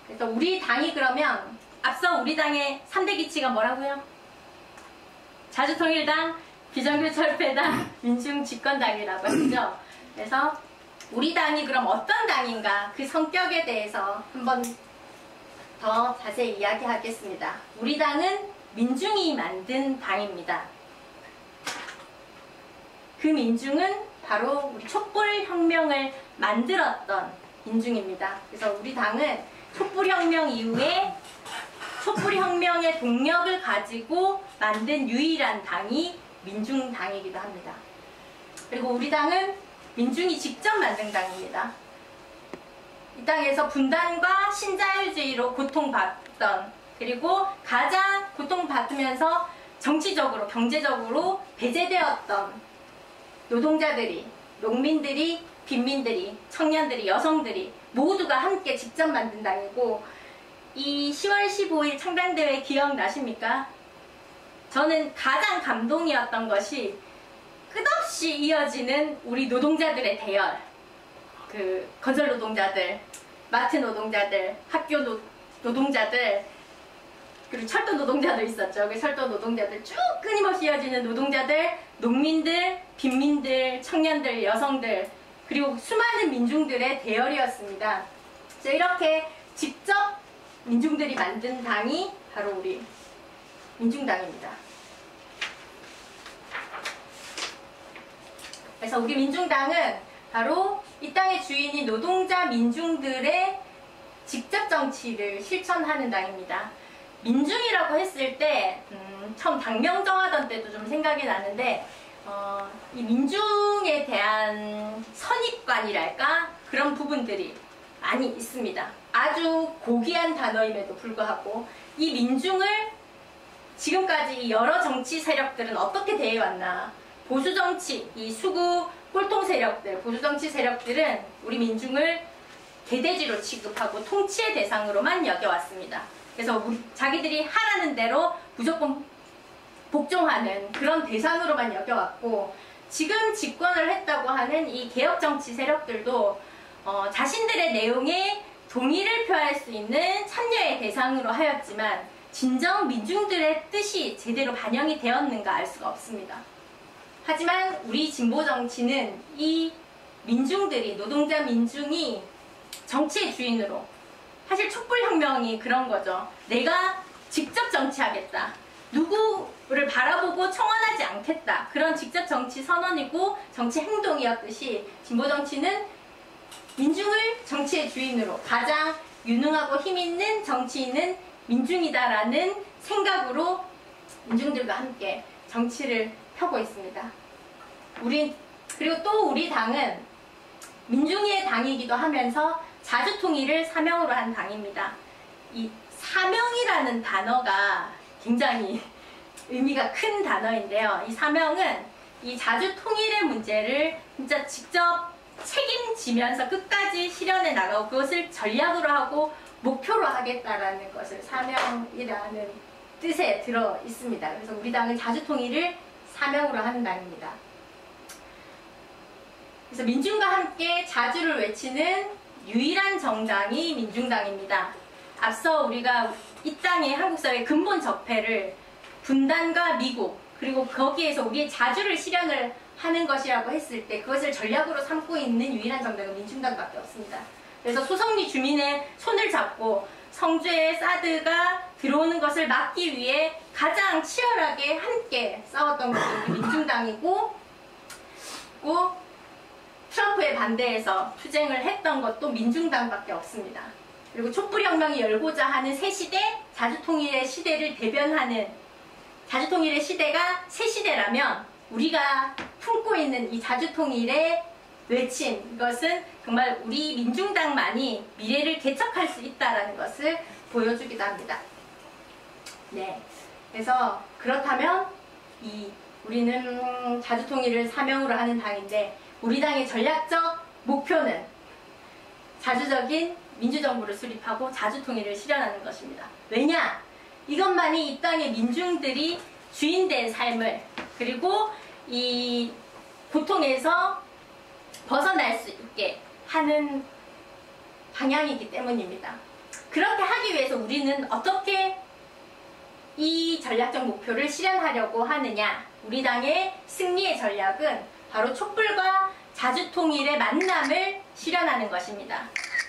S2: 그래서 우리 당이 그러면 앞서 우리 당의 3대 기치가 뭐라고요? 자주통일당, 비정규철폐당, 민중집권당이라고 했죠. 그래서 우리 당이 그럼 어떤 당인가 그 성격에 대해서 한번 더 자세히 이야기하겠습니다. 우리 당은 민중이 만든 당입니다. 그 민중은 바로 우리 촛불혁명을 만들었던 민중입니다. 그래서 우리 당은 촛불혁명 이후에 촛불혁명의 동력을 가지고 만든 유일한 당이 민중당이기도 합니다. 그리고 우리 당은 민중이 직접 만든 당입니다. 이 땅에서 분단과 신자유주의로 고통받던, 그리고 가장 고통받으면서 정치적으로, 경제적으로 배제되었던 노동자들이, 농민들이, 빈민들이, 청년들이, 여성들이 모두가 함께 직접 만든 당이고, 이 10월 15일 창당대회 기억나십니까? 저는 가장 감동이었던 것이 끝없이 이어지는 우리 노동자들의 대열, 그 건설 노동자들, 마트 노동자들, 학교 노동자들, 그리고 철도 노동자들 있었죠. 그 철도 노동자들 쭉 끊임없이 이어지는 노동자들, 농민들, 빈민들, 청년들, 여성들, 그리고 수많은 민중들의 대열이었습니다. 그래서 이렇게 직접 민중들이 만든 당이 바로 우리 민중당입니다. 그래서 우리 민중당은 바로 이 땅의 주인인 노동자 민중들의 직접 정치를 실천하는 당입니다. 민중이라고 했을 때 처음 당명 정하던 때도 좀 생각이 나는데 이 민중에 대한 선입관이랄까 그런 부분들이 많이 있습니다. 아주 고귀한 단어임에도 불구하고 이 민중을 지금까지 여러 정치 세력들은 어떻게 대해왔나. 보수정치, 이 수구 꼴통 세력들, 보수정치 세력들은 우리 민중을 개돼지로 취급하고 통치의 대상으로만 여겨왔습니다. 그래서 자기들이 하라는 대로 무조건 복종하는 그런 대상으로만 여겨왔고, 지금 집권을 했다고 하는 이 개혁정치 세력들도 자신들의 내용에 동의를 표할 수 있는 참여의 대상으로 하였지만 진정 민중들의 뜻이 제대로 반영이 되었는가 알 수가 없습니다. 하지만 우리 진보정치는 이 민중들이, 노동자 민중이 정치의 주인으로, 사실 촛불혁명이 그런 거죠. 내가 직접 정치하겠다. 누구를 바라보고 청원하지 않겠다. 그런 직접 정치 선언이고 정치 행동이었듯이 진보정치는 민중을 정치의 주인으로, 가장 유능하고 힘있는 정치인은 민중이다라는 생각으로 민중들과 함께 정치를 펴고 있습니다. 그리고 또 우리 당은 민중의 당이기도 하면서 자주통일을 사명으로 한 당입니다. 이 사명이라는 단어가 굉장히 의미가 큰 단어인데요. 이 사명은 이 자주통일의 문제를 진짜 직접 책임지면서 끝까지 실현해 나가고 그것을 전략으로 하고 목표로 하겠다라는 것을 사명이라는 뜻에 들어 있습니다. 그래서 우리 당은 자주통일을 사명으로 하는 당입니다. 그래서 민중과 함께 자주를 외치는 유일한 정당이 민중당입니다. 앞서 우리가 이 땅의 한국 사회의 근본 적폐를 분단과 미국, 그리고 거기에서 우리의 자주를 실현을 하는 것이라고 했을 때 그것을 전략으로 삼고 있는 유일한 정당은 민중당밖에 없습니다. 그래서 소성리 주민의 손을 잡고 성주에 사드가 들어오는 것을 막기 위해 가장 치열하게 함께 싸웠던 것이 우리 민중당이고, 또 트럼프에 반대해서 투쟁을 했던 것도 민중당밖에 없습니다. 그리고 촛불혁명이 열고자 하는 새시대, 자주통일의 시대를 대변하는, 자주통일의 시대가 새시대라면 우리가 품고 있는 이 자주통일의 외침, 이것은 정말 우리 민중당만이 미래를 개척할 수 있다는 것을 보여주기도 합니다. 네, 그래서 그렇다면 우리는 자주통일을 사명으로 하는 당인데, 우리 당의 전략적 목표는 자주적인 민주정부를 수립하고 자주통일을 실현하는 것입니다. 왜냐? 이것만이 이 땅의 민중들이 주인된 삶을, 그리고 이 고통에서 벗어날 수 있게 하는 방향이기 때문입니다. 그렇게 하기 위해서 우리는 어떻게 이 전략적 목표를 실현하려고 하느냐? 우리 당의 승리의 전략은 바로 촛불과 자주통일의 만남을 실현하는 것입니다.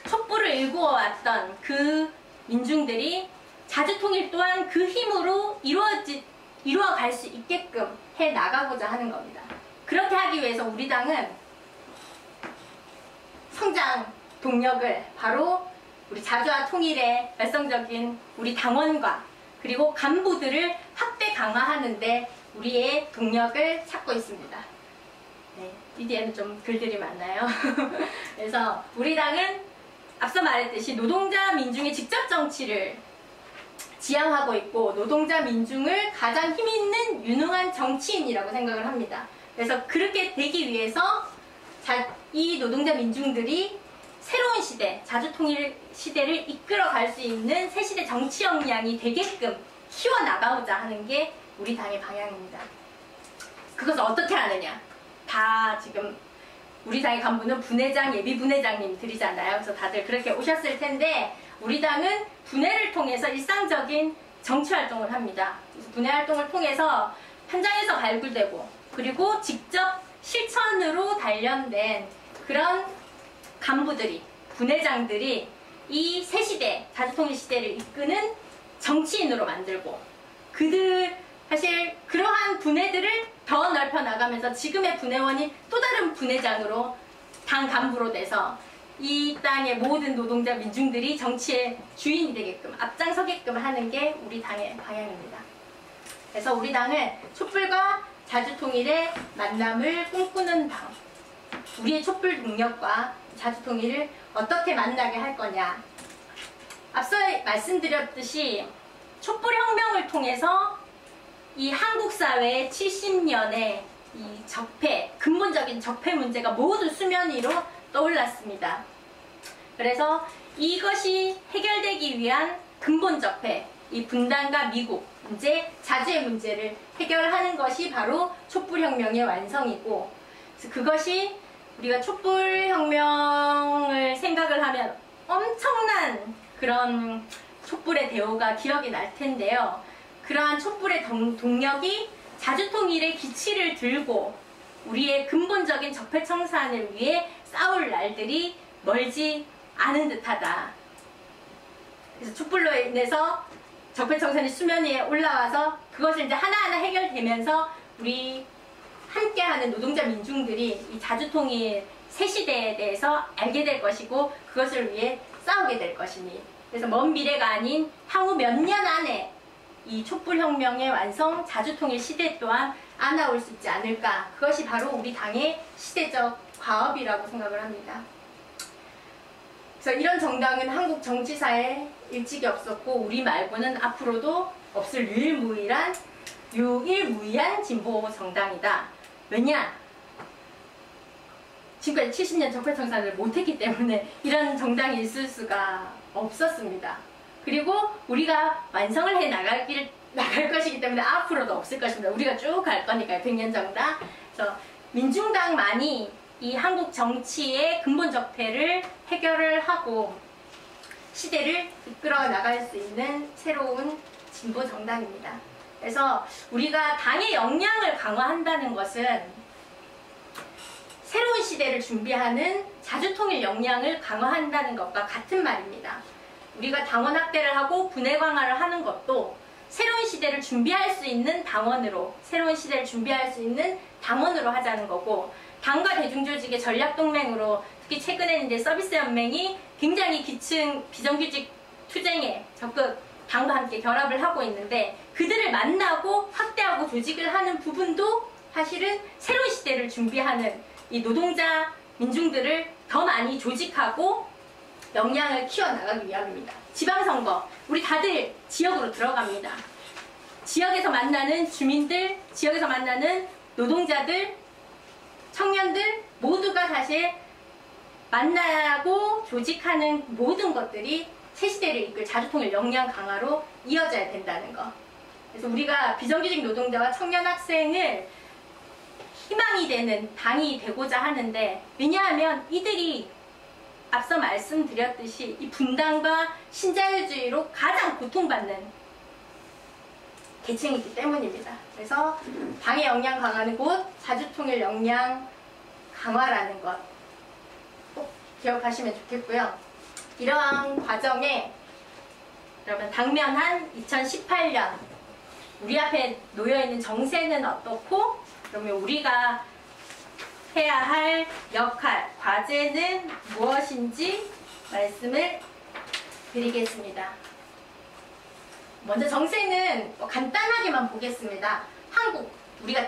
S2: 촛불을 일구어왔던 그 민중들이 자주통일 또한 그 힘으로 이루어갈 수 있게끔 해 나가고자 하는 겁니다. 그렇게 하기 위해서 우리 당은 성장 동력을 바로 우리 자주와 통일의 열성적인 우리 당원과 그리고 간부들을 확대 강화하는데 우리의 동력을 찾고 있습니다. 네, 이 뒤에는 좀 글들이 많나요? 그래서 우리 당은 앞서 말했듯이 노동자 민중의 직접 정치를 지향하고 있고, 노동자 민중을 가장 힘있는 유능한 정치인이라고 생각을 합니다. 그래서 그렇게 되기 위해서 이 노동자 민중들이 새로운 시대, 자주통일 시대를 이끌어갈 수 있는 새시대 정치 역량이 되게끔 키워나가고자 하는 게 우리 당의 방향입니다. 그것을 어떻게 하느냐? 다 지금 우리 당의 간부는 분회장, 예비분회장님들이잖아요. 그래서 다들 그렇게 오셨을 텐데, 우리 당은 분회를 통해서 일상적인 정치활동을 합니다. 그래서 분회활동을 통해서 현장에서 발굴되고, 그리고 직접 실천으로 단련된 그런 간부들이, 분회장들이 이 새시대, 자주통일 시대를 이끄는 정치인으로 만들고, 사실 그러한 분회들을 더 넓혀 나가면서 지금의 분회원이 또 다른 분회장으로 당 간부로 돼서 이 땅의 모든 노동자 민중들이 정치의 주인이 되게끔 앞장서게끔 하는 게 우리 당의 방향입니다. 그래서 우리 당은 촛불과 자주통일의 만남을 꿈꾸는 당, 우리의 촛불 동력과 자주통일을 어떻게 만나게 할 거냐. 앞서 말씀드렸듯이 촛불혁명을 통해서 이 한국 사회의 70년의 이 적폐, 근본적인 적폐 문제가 모두 수면 위로 떠올랐습니다. 그래서 이것이 해결되기 위한 근본 적폐, 이 분단과 미국 문제, 자주의 문제를 해결하는 것이 바로 촛불혁명의 완성이고, 그것이 우리가 촛불혁명을 생각을 하면 엄청난 그런 촛불의 대우가 기억이 날 텐데요. 그러한 촛불의 동력이 자주통일의 기치를 들고 우리의 근본적인 적폐 청산을 위해 싸울 날들이 멀지 않은 듯하다. 그래서 촛불로 인해서 적폐 청산이 수면 위에 올라와서 그것을 이제 하나하나 해결되면서 우리 함께하는 노동자 민중들이 이 자주통일 새시대에 대해서 알게 될 것이고, 그것을 위해 싸우게 될 것이니, 그래서 먼 미래가 아닌 향후 몇 년 안에 이 촛불혁명의 완성, 자주통일 시대 또한 안아올 수 있지 않을까. 그것이 바로 우리 당의 시대적 과업이라고 생각을 합니다. 그래서 이런 정당은 한국 정치사에 일찍이 없었고, 우리 말고는 앞으로도 없을 유일무이한 진보 정당이다. 왜냐? 지금까지 70년 적폐청산을 못했기 때문에 이런 정당이 있을 수가 없었습니다. 그리고 우리가 완성을 해 나갈 것이기 때문에 앞으로도 없을 것입니다. 우리가 쭉 갈 거니까요. 100년 정당. 그래서 민중당만이 이 한국 정치의 근본 적폐를 해결을 하고 시대를 이끌어 나갈 수 있는 새로운 진보 정당입니다. 그래서 우리가 당의 역량을 강화한다는 것은 새로운 시대를 준비하는 자주통일 역량을 강화한다는 것과 같은 말입니다. 우리가 당원 확대를 하고 분해 강화를 하는 것도 새로운 시대를 준비할 수 있는 당원으로, 새로운 시대를 준비할 수 있는 당원으로 하자는 거고, 당과 대중조직의 전략동맹으로, 특히 최근에는 이제 서비스연맹이 굉장히 기층 비정규직 투쟁에 적극 당과 함께 결합을 하고 있는데, 그들을 만나고 확대하고 조직을 하는 부분도 사실은 새로운 시대를 준비하는 이 노동자 민중들을 더 많이 조직하고 역량을 키워나가기 위함입니다. 지방선거, 우리 다들 지역으로 들어갑니다. 지역에서 만나는 주민들, 지역에서 만나는 노동자들, 청년들 모두가 사실 만나고 조직하는 모든 것들이 새 시대를 이끌 자주통일 역량 강화로 이어져야 된다는 거. 그래서 우리가 비정규직 노동자와 청년 학생을 희망이 되는 당이 되고자 하는데, 왜냐하면 이들이 앞서 말씀드렸듯이 이 분단과 신자유주의로 가장 고통받는 계층이기 때문입니다. 그래서 당의 역량 강화는 곧 자주통일 역량 강화라는 것 꼭 기억하시면 좋겠고요. 이러한 과정에 여러분 당면한 2018년 우리 앞에 놓여있는 정세는 어떻고, 그러면 우리가 해야 할 역할, 과제는 무엇인지 말씀을 드리겠습니다. 먼저 정세는 간단하게만 보겠습니다. 한국, 우리가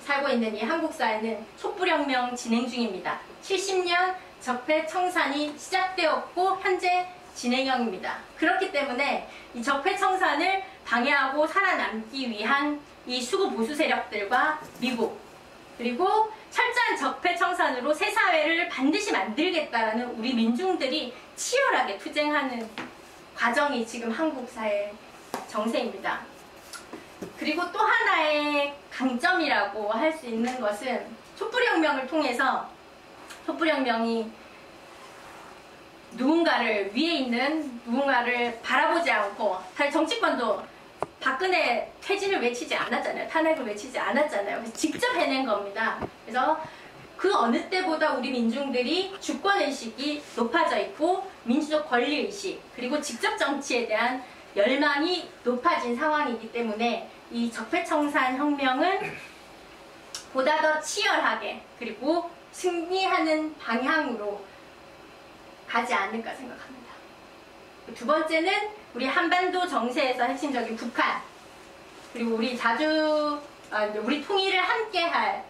S2: 살고 있는 이 한국 사회는 촛불혁명 진행 중입니다. 70년 적폐청산이 시작되었고 현재 진행형입니다. 그렇기 때문에 이 적폐청산을 방해하고 살아남기 위한 이 수구 보수 세력들과 미국, 그리고 철저한 적폐청산으로 새 사회를 반드시 만들겠다라는 우리 민중들이 치열하게 투쟁하는 과정이 지금 한국 사회 정세입니다. 그리고 또 하나의 강점이라고 할 수 있는 것은 촛불혁명을 통해서, 촛불혁명이 누군가를, 위에 있는 누군가를 바라보지 않고, 사실 정치권도 박근혜 퇴진을 외치지 않았잖아요. 탄핵을 외치지 않았잖아요. 그래서 직접 해낸 겁니다. 그래서 그 어느 때보다 우리 민중들이 주권의식이 높아져 있고, 민주적 권리의식, 그리고 직접 정치에 대한 열망이 높아진 상황이기 때문에 이 적폐청산 혁명은 보다 더 치열하게, 그리고 승리하는 방향으로 가지 않을까 생각합니다. 두 번째는 우리 한반도 정세에서 핵심적인 북한, 그리고 우리 우리 통일을 함께할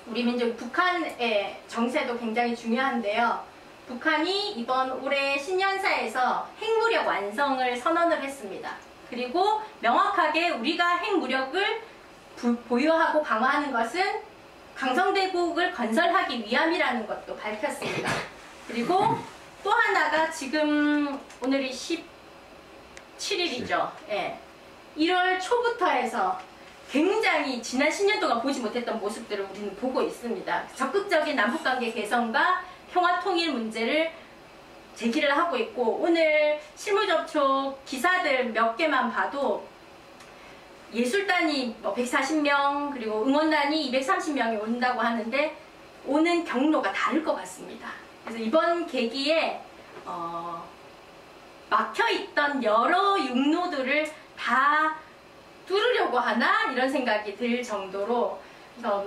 S2: 우리 민족 북한의 정세도 굉장히 중요한데요. 북한이 이번 올해 신년사에서 핵무력 완성을 선언을 했습니다. 그리고 명확하게 우리가 핵무력을 보유하고 강화하는 것은 강성대국을 건설하기 위함이라는 것도 밝혔습니다. 그리고 또 하나가 지금 오늘이 17일이죠. 예. 1월 초부터 해서 굉장히 지난 10년 동안 보지 못했던 모습들을 우리는 보고 있습니다. 적극적인 남북관계 개선과 평화통일 문제를 제기를 하고 있고, 오늘 실무접촉 기사들 몇 개만 봐도 예술단이 140명, 그리고 응원단이 230명이 온다고 하는데 오는 경로가 다를 것 같습니다. 그래서 이번 계기에 막혀있던 여러 육로들을 다 뚫으려고 하나? 이런 생각이 들 정도로, 그래서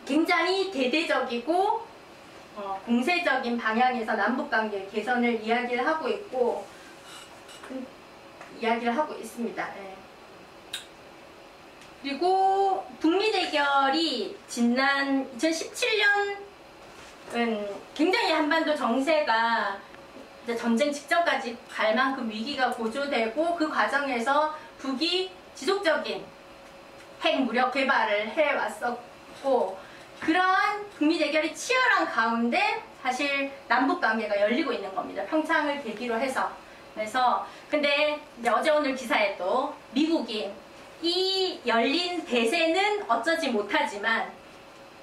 S2: 굉장히 대대적이고 공세적인 방향에서 남북관계 개선을 이야기를 하고 있고, 이야기를 하고 있습니다. 네. 그리고 북미 대결이 지난 2017년은 굉장히 한반도 정세가 이제 전쟁 직전까지 갈 만큼 위기가 고조되고, 그 과정에서 북이 지속적인 핵무력 개발을 해왔었고, 그러한 북미 대결이 치열한 가운데 사실 남북 관계가 열리고 있는 겁니다. 평창을 계기로 해서. 그래서 근데 이제 어제 오늘 기사에도 미국이 이 열린 대세는 어쩌지 못하지만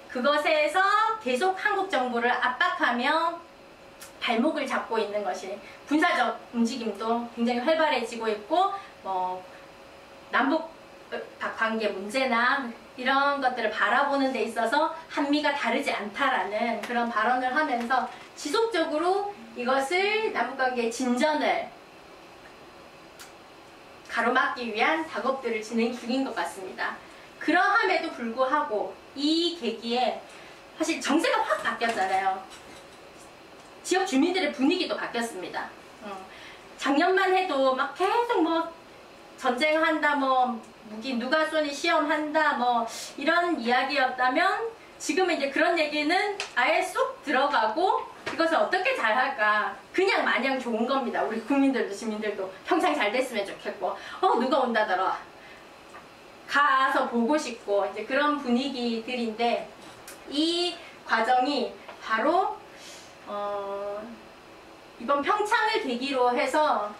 S2: 그것에서 계속 한국 정부를 압박하며 발목을 잡고 있는 것이, 군사적 움직임도 굉장히 활발해지고 있고, 남북 관계 문제나 이런 것들을 바라보는 데 있어서 한미가 다르지 않다라는 그런 발언을 하면서 지속적으로 이것을 남북관계의 진전을 가로막기 위한 작업들을 진행 중인 것 같습니다. 그러함에도 불구하고 이 계기에 사실 정세가 확 바뀌었잖아요. 지역 주민들의 분위기도 바뀌었습니다. 작년만 해도 막 계속 뭐 전쟁한다, 뭐 무기 누가 쏘니 시험한다, 뭐 이런 이야기였다면 지금은 이제 그런 얘기는 아예 쏙 들어가고 이것을 어떻게 잘할까, 그냥 마냥 좋은 겁니다. 우리 국민들도 시민들도 평창 잘 됐으면 좋겠고, 누가 온다더라, 가서 보고 싶고, 이제 그런 분위기들인데, 이 과정이 바로 이번 평창을 계기로 해서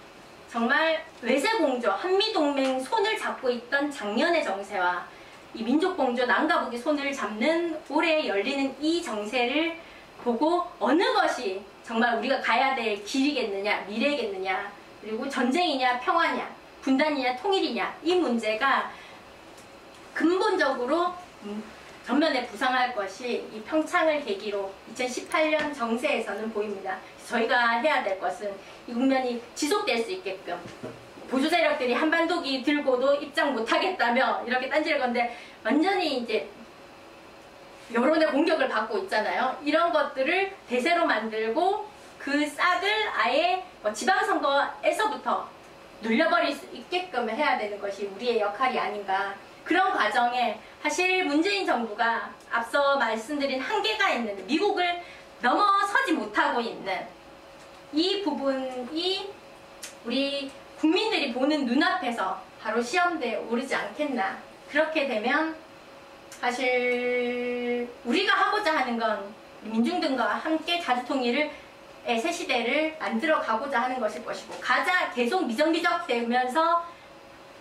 S2: 정말 외세공조, 한미동맹 손을 잡고 있던 작년의 정세와 이 민족공조 남과 북이 손을 잡는 올해 열리는 이 정세를 보고 어느 것이 정말 우리가 가야 될 길이겠느냐, 미래겠느냐, 그리고 전쟁이냐, 평화냐, 분단이냐, 통일이냐, 이 문제가 근본적으로 전면에 부상할 것이 이 평창을 계기로 2018년 정세에서는 보입니다. 저희가 해야 될 것은 이 국면이 지속될 수 있게끔, 보수 세력들이 한반도기 들고도 입장 못하겠다며 이렇게 딴지를 건데 완전히 이제 여론의 공격을 받고 있잖아요. 이런 것들을 대세로 만들고 그 싹을 아예 지방선거에서부터 눌려버릴 수 있게끔 해야 되는 것이 우리의 역할이 아닌가. 그런 과정에 사실 문재인 정부가 앞서 말씀드린 한계가 있는, 미국을 넘어서지 못하고 있는 이 부분이 우리 국민들이 보는 눈앞에서 바로 시험대에 오르지 않겠나. 그렇게 되면 사실 우리가 하고자 하는 건 민중들과 함께 자주통일을 새 시대를 만들어 가고자 하는 것일 것이고, 가자 계속 미적미적 되면서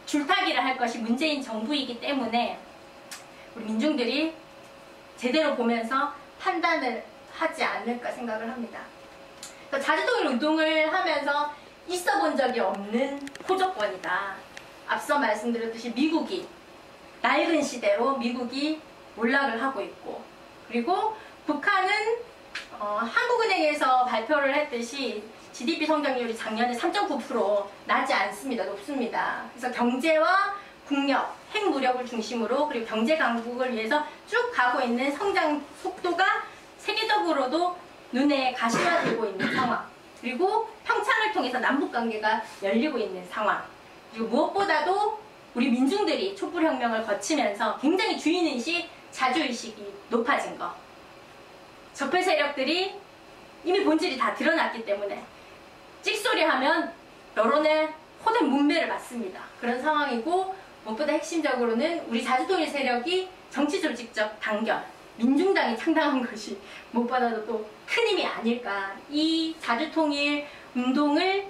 S2: 줄타기를 할 것이 문재인 정부이기 때문에 우리 민중들이 제대로 보면서 판단을 하지 않을까 생각을 합니다. 자주통일 운동을 하면서 있어 본 적이 없는 호조권이다. 앞서 말씀드렸듯이 미국이 낡은 시대로 미국이 몰락을 하고 있고, 그리고 북한은 한국은행에서 발표를 했듯이 GDP 성장률이 작년에 3.9% 나지 않습니다. 높습니다. 그래서 경제와 국력, 핵무력을 중심으로, 그리고 경제 강국을 위해서 쭉 가고 있는 성장 속도가 세계적으로도 눈에 가시화되고 있는 상황, 그리고 평창을 통해서 남북관계가 열리고 있는 상황, 그리고 무엇보다도 우리 민중들이 촛불혁명을 거치면서 굉장히 주인의식, 자주의식이 높아진 것, 적폐 세력들이 이미 본질이 다 드러났기 때문에 찍소리하면 여론의 호된 문매를 맞습니다. 그런 상황이고, 무엇보다 핵심적으로는 우리 자주통일 세력이 정치적으로 직접 단결, 민중당이 창당한 것이 무엇보다도 또 큰 힘이 아닐까. 이 자주통일 운동을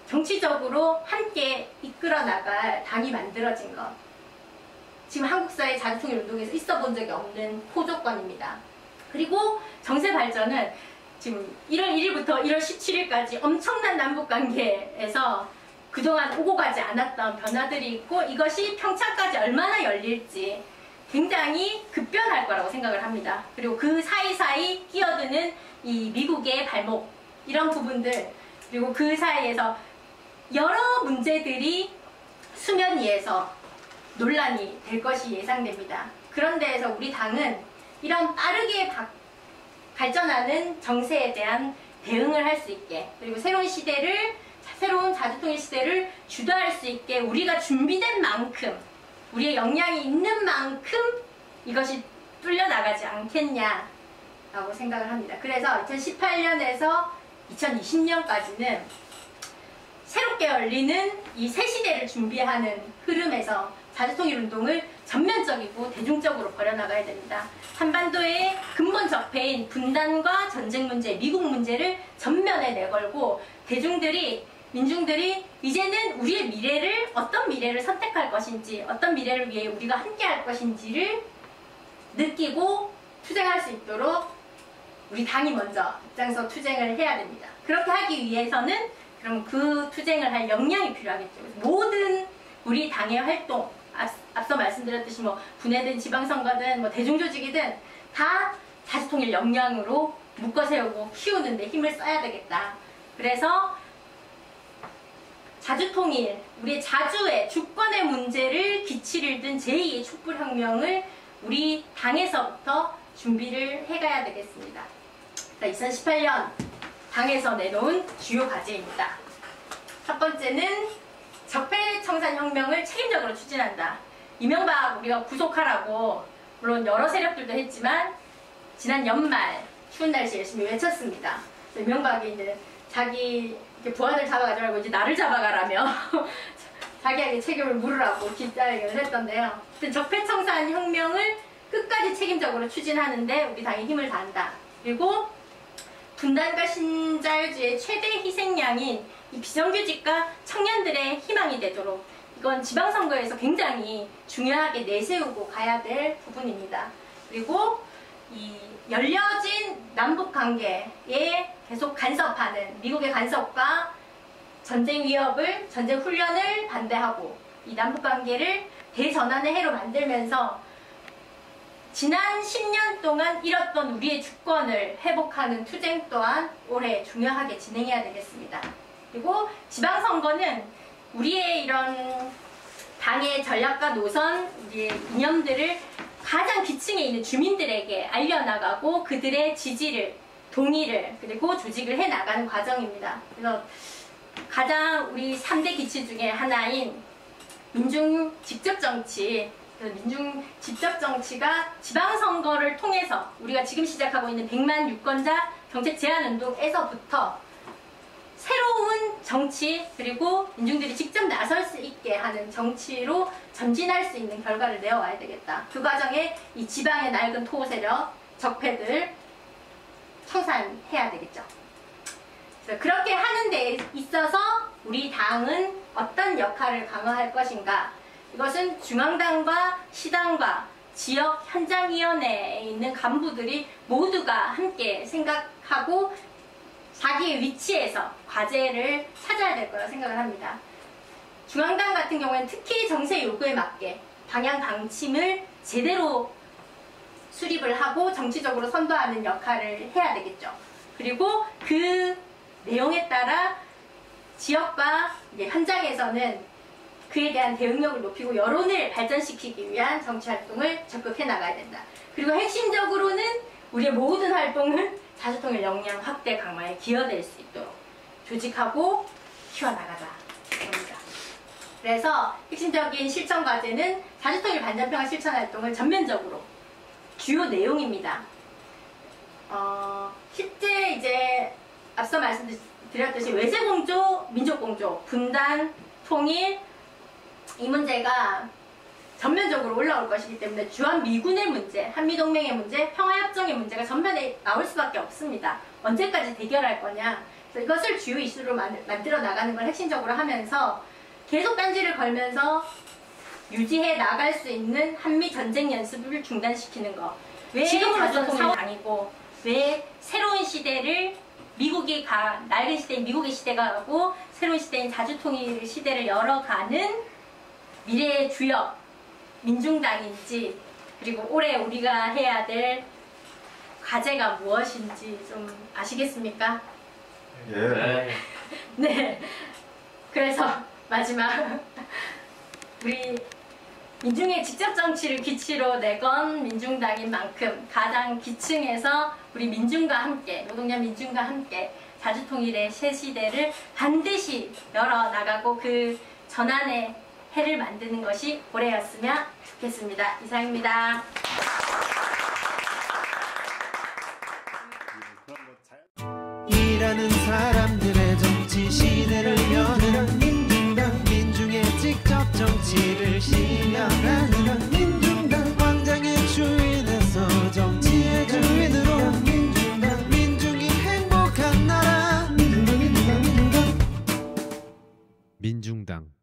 S2: 정치적으로 함께 이끌어 나갈 당이 만들어진 것, 지금 한국사회 자주통일 운동에서 있어 본 적이 없는 호조권입니다. 그리고 정세 발전은 지금 1월 1일부터 1월 17일까지 엄청난 남북관계에서 그동안 오고 가지 않았던 변화들이 있고, 이것이 평창까지 얼마나 열릴지 굉장히 급변할 거라고 생각을 합니다. 그리고 그 사이사이 끼어드는 이 미국의 발목, 이런 부분들, 그리고 그 사이에서 여러 문제들이 수면 위에서 논란이 될 것이 예상됩니다. 그런 데에서 우리 당은 이런 빠르게 발전하는 정세에 대한 대응을 할 수 있게, 그리고 새로운 자주통일 시대를 주도할 수 있게 우리가 준비된 만큼, 우리의 역량이 있는 만큼 이것이 뚫려나가지 않겠냐라고 생각을 합니다. 그래서 2018년에서 2020년까지는 새롭게 열리는 이 새 시대를 준비하는 흐름에서 자주통일 운동을 전면적이고 대중적으로 벌여나가야 됩니다. 한반도의 근본 적폐인 분단과 전쟁 문제, 미국 문제를 전면에 내걸고, 민중들이 이제는 우리의 미래를, 어떤 미래를 선택할 것인지, 어떤 미래를 위해 우리가 함께 할 것인지를 느끼고 투쟁할 수 있도록 우리 당이 먼저 입장에서 투쟁을 해야 됩니다. 그렇게 하기 위해서는 그럼 그 투쟁을 할 역량이 필요하겠죠. 모든 우리 당의 활동, 앞서 말씀드렸듯이 뭐 분해든 지방선거든 뭐 대중조직이든 다 자주통일 역량으로 묶어 세우고 키우는데 힘을 써야 되겠다. 그래서 자주통일, 우리 자주의 주권의 문제를 기치를 든 제2의 촛불혁명을 우리 당에서부터 준비를 해가야 되겠습니다. 2018년 당에서 내놓은 주요 과제입니다. 첫 번째는 적폐청산혁명을 책임적으로 추진한다. 이명박 우리가 구속하라고 물론 여러 세력들도 했지만 지난 연말 추운 날씨 열심히 외쳤습니다. 이명박이 이제 자기 부하들 잡아가지고 이제 나를 잡아가라며 자기에게 책임을 물으라고 기자회견을 했던데요. 적폐청산혁명을 끝까지 책임적으로 추진하는데 우리 당이 힘을 다한다. 그리고 분단과 신자유주의 최대 희생양인 이 비정규직과 청년들의 희망이 되도록 이건 지방선거에서 굉장히 중요하게 내세우고 가야 될 부분입니다. 그리고 이 열려진 남북관계에 계속 간섭하는 미국의 간섭과 전쟁 위협을, 전쟁 훈련을 반대하고 이 남북관계를 대전환의 해로 만들면서 지난 10년 동안 잃었던 우리의 주권을 회복하는 투쟁 또한 올해 중요하게 진행해야 되겠습니다. 그리고 지방선거는 우리의 이런 당의 전략과 노선, 우리의 이념들을 가장 기층에 있는 주민들에게 알려나가고 그들의 지지를, 동의를, 그리고 조직을 해나가는 과정입니다. 그래서 가장 우리 3대 기치 중에 하나인 민중 직접정치, 민중 직접정치가 지방선거를 통해서 우리가 지금 시작하고 있는 100만 유권자 정책 제한운동에서부터 새로운 정치, 그리고 민중들이 직접 나설 수 있게 하는 정치로 전진할 수 있는 결과를 내어와야 되겠다. 그 과정에 이 지방의 낡은 토세력, 적폐들 청산해야 되겠죠. 그래서 그렇게 하는 데 있어서 우리 당은 어떤 역할을 강화할 것인가? 이것은 중앙당과 시당과 지역 현장위원회에 있는 간부들이 모두가 함께 생각하고 자기의 위치에서 과제를 찾아야 될 거라 생각을 합니다. 중앙당 같은 경우에는 특히 정세 요구에 맞게 방향 방침을 제대로 수립을 하고 정치적으로 선도하는 역할을 해야 되겠죠. 그리고 그 내용에 따라 지역과 현장에서는 그에 대한 대응력을 높이고 여론을 발전시키기 위한 정치활동을 적극해 나가야 된다. 그리고 핵심적으로는 우리의 모든 활동은 자주통일 역량 확대 강화에 기여될 수 있도록 조직하고 키워나가자 합니다. 그래서 핵심적인 실천 과제는 자주통일 반전평화 실천 활동을 전면적으로 주요 내용입니다. 실제 이제 앞서 말씀드렸듯이 외세공조, 민족공조, 분단, 통일 이 문제가 전면적으로 올라올 것이기 때문에 주한미군의 문제, 한미동맹의 문제, 평화협정의 문제가 전면에 나올 수밖에 없습니다. 언제까지 대결할 거냐. 그래서 이것을 주요 이슈로 만들어 나가는 걸 핵심적으로 하면서 계속 딴지를 걸면서 유지해 나갈 수 있는 한미 전쟁 연습을 중단시키는 거. 왜 자주통일 당이고 왜 새로운 시대를 낡은 시대인 미국의 시대가 가고 새로운 시대인 자주통일 시대를 열어가는 미래의 주역 민중당인지, 그리고 올해 우리가 해야 될 과제가 무엇인지 좀 아시겠습니까?
S3: 예.
S2: 네. 그래서 마지막 우리 민중의 직접 정치를 기치로 내건 민중당인 만큼 가장 기층에서 우리 민중과 함께, 노동자 민중과 함께 자주통일의 새 시대를 반드시 열어나가고 그 전환의 해를 만드는 것이 올해였으면 좋겠습니다. 이상입니다.
S1: 일하는 사람들의 정치 시대를 여는 민중당, 민중의 직접 정치를 실현하는 민중당, 광장의 주인에서 정치의 주인으로 민중당, 민중이 행복한 나라 민중당.